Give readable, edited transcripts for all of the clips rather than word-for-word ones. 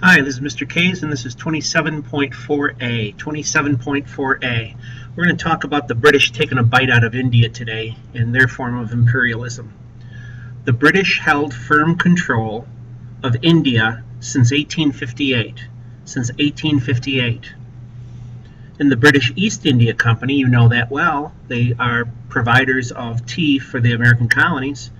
Hi, this is Mr. K's, and this is 27.4a. 27.4a. We're going to talk about the British taking a bite out of India today in their form of imperialism. The British held firm control of India since 1858. Since 1858. In the British East India Company, you know that well, they are providers of tea for the American colonies.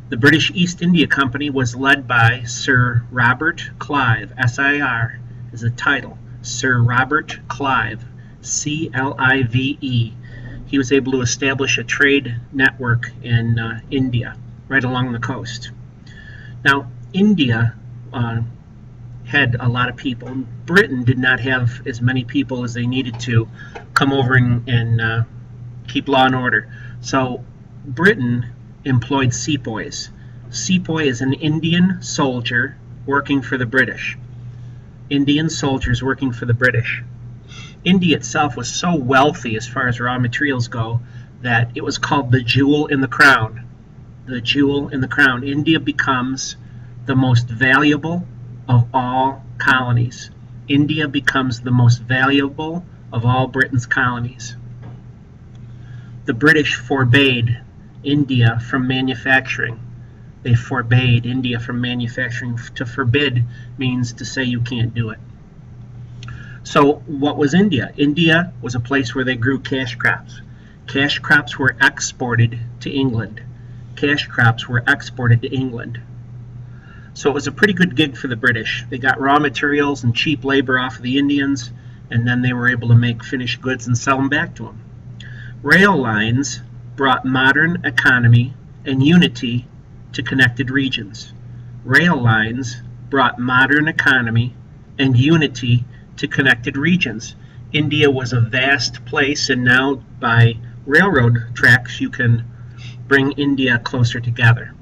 The British East India Company was led by Sir Robert Clive, S-I-R is the title, Sir Robert Clive, C-L-I-V-E. He was able to establish a trade network in India, right along the coast. Now, India had a lot of people. Britain did not have as many people as they needed to come over and keep law and order. So Britain employed sepoys. Sepoy is an Indian soldier working for the British. Indian soldiers working for the British. India itself was so wealthy as far as raw materials go that it was called the jewel in the crown. The jewel in the crown. India becomes the most valuable of all colonies. India becomes the most valuable of all Britain's colonies. The British forbade India from manufacturing. They forbade India from manufacturing. To forbid means to say you can't do it. So what was India? India was a place where they grew cash crops. Cash crops were exported to England. Cash crops were exported to England. So it was a pretty good gig for the British. They got raw materials and cheap labor off of the Indians, and then they were able to make finished goods and sell them back to them. Rail lines brought modern economy and unity to connected regions. Rail lines brought modern economy and unity to connected regions. India was a vast place, and now by railroad tracks you can bring India closer together.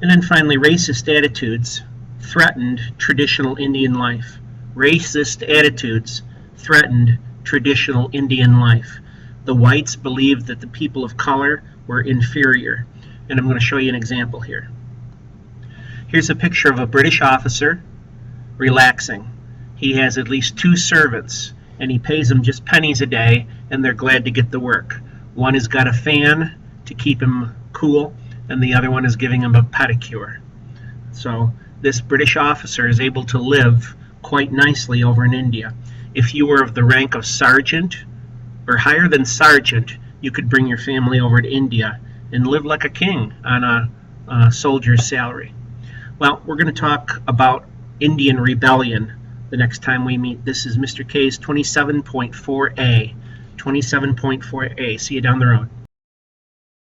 And then finally, racist attitudes threatened traditional Indian life. Racist attitudes threatened traditional Indian life. The whites believed that the people of color were inferior. And I'm going to show you an example here. Here's a picture of a British officer relaxing. He has at least 2 servants, and he pays them just pennies a day, and they're glad to get the work. One has got a fan to keep him cool, and the other one is giving him a pedicure. So this British officer is able to live quite nicely over in India. If you were of the rank of sergeant or higher than sergeant, you could bring your family over to India and live like a king on a soldier's salary. Well, we're going to talk about Indian rebellion the next time we meet. This is Mr. K's 27.4a. 27.4a. See you down the road.